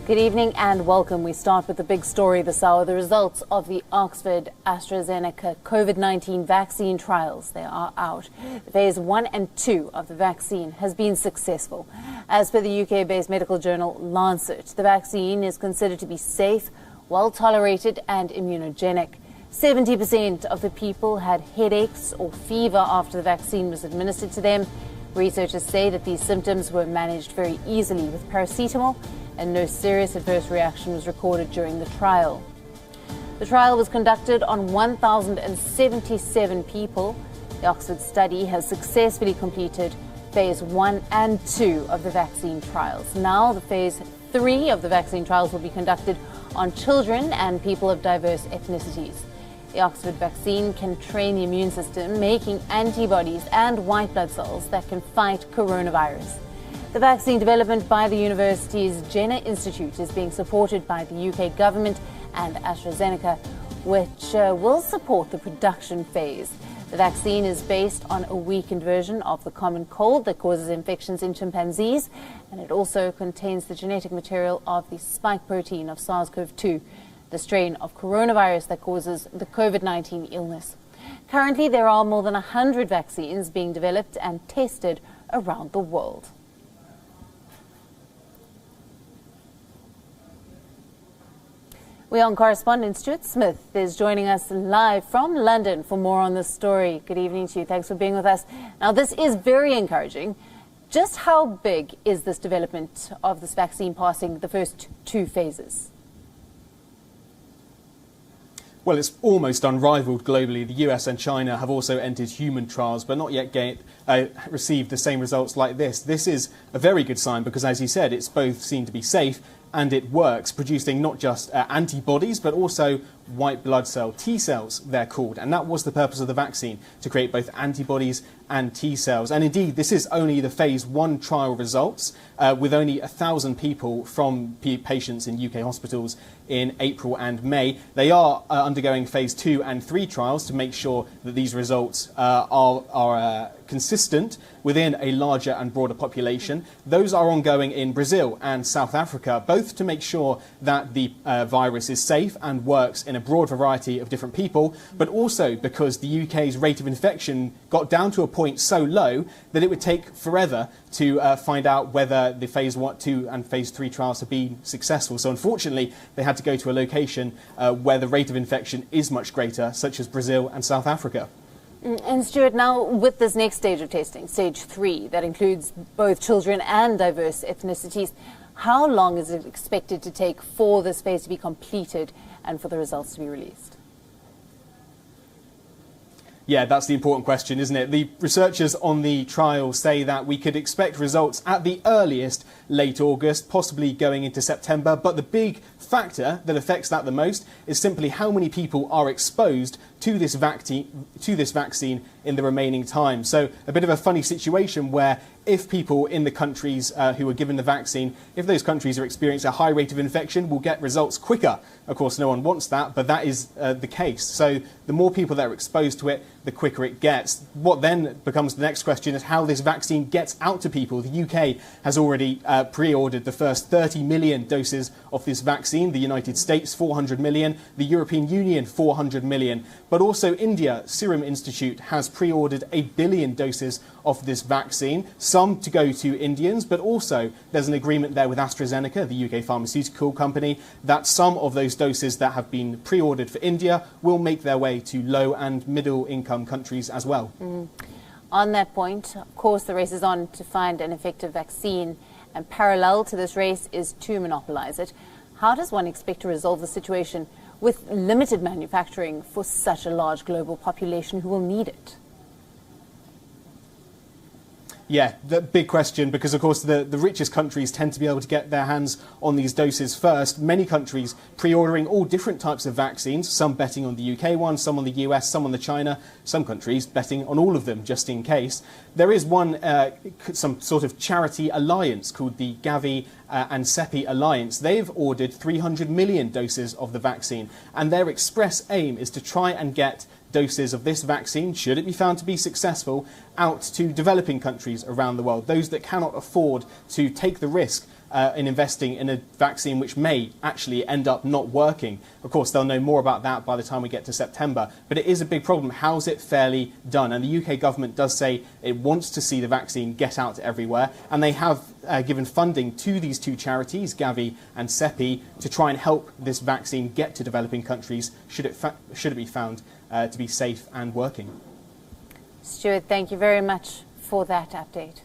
Good evening and welcome. We start with the big story this hour, the results of the Oxford-AstraZeneca COVID-19 vaccine trials. They are out. Phase 1 and 2 of the vaccine has been successful. As per the UK-based medical journal Lancet, the vaccine is considered to be safe, well tolerated and immunogenic. 70% of the people had headaches or fever after the vaccine was administered to them. Researchers say that these symptoms were managed very easily with paracetamol, and no serious adverse reaction was recorded during the trial. The trial was conducted on 1,077 people. The Oxford study has successfully completed phase 1 and 2 of the vaccine trials. Now the phase 3 of the vaccine trials will be conducted on children and people of diverse ethnicities. The Oxford vaccine can train the immune system, making antibodies and white blood cells that can fight coronavirus. The vaccine development by the university's Jenner Institute is being supported by the UK government and AstraZeneca, which will support the production phase. The vaccine is based on a weakened version of the common cold that causes infections in chimpanzees, and it also contains the genetic material of the spike protein of SARS-CoV-2, the strain of coronavirus that causes the COVID-19 illness. Currently, there are more than 100 vaccines being developed and tested around the world. WION correspondent Stuart Smith is joining us live from London for more on this story. Good evening to you. Thanks for being with us. Now, this is very encouraging. Just how big is this development of this vaccine passing the first 2 phases? Well, it's almost unrivaled globally. The US and China have also entered human trials, but not yet received the same results like this. This is a very good sign because, as you said, it's both seen to be safe and it works, producing not just antibodies, but also white blood cell T cells, they're called. And that was the purpose of the vaccine, to create both antibodies and T cells. And indeed, this is only the phase 1 trial results, with only 1,000 people from patients in UK hospitals in April and May. They are undergoing phase 2 and 3 trials to make sure that these results are consistent within a larger and broader population. Those are ongoing in Brazil and South Africa, both to make sure that the virus is safe and works in a broad variety of different people, but also because the UK's rate of infection got down to a point so low that it would take forever to find out whether the phase 1, 2 and phase 3 trials have been successful. So unfortunately, they had to go to a location where the rate of infection is much greater, such as Brazil and South Africa. And Stuart, now with this next stage of testing, stage 3, that includes both children and diverse ethnicities, how long is it expected to take for this phase to be completed and for the results to be released? Yeah, that's the important question, isn't it? The researchers on the trial say that we could expect results at the earliest late August, possibly going into September. But the big factor that affects that the most is simply how many people are exposed to this vaccine in the remaining time. So a bit of a funny situation where if people in the countries who are given the vaccine, if those countries are experiencing a high rate of infection, we'll get results quicker. Of course, no one wants that, but that is the case. So the more people that are exposed to it, the quicker it gets. What then becomes the next question is how this vaccine gets out to people. The UK has already pre-ordered the first 30 million doses of this vaccine. The United States, 400 million. The European Union, 400 million. But also India, Serum Institute, has pre-ordered 1 billion doses of this vaccine, some to go to Indians, but also there's an agreement there with AstraZeneca, the UK pharmaceutical company, that some of those doses that have been pre-ordered for India will make their way to low and middle income countries as well. On that point, of course, the race is on to find an effective vaccine, and parallel to this race is to monopolize it. How does one expect to resolve the situation with limited manufacturing for such a large global population who will need it? Yeah, the big question, because of course the richest countries tend to be able to get their hands on these doses first. Many countries pre-ordering all different types of vaccines, some betting on the UK one, some on the US, some on the China, some countries betting on all of them just in case. There is one, some sort of charity alliance called the Gavi and CEPI alliance. They've ordered 300 million doses of the vaccine, and their express aim is to try and get doses of this vaccine, should it be found to be successful, out to developing countries around the world, those that cannot afford to take the risk in investing in a vaccine which may actually end up not working. Of course, they'll know more about that by the time we get to September, but it is a big problem. How's it fairly done? And the UK government does say it wants to see the vaccine get out everywhere, and they have given funding to these two charities, Gavi and CEPI, to try and help this vaccine get to developing countries should it be found to be safe and working. Stuart, thank you very much for that update.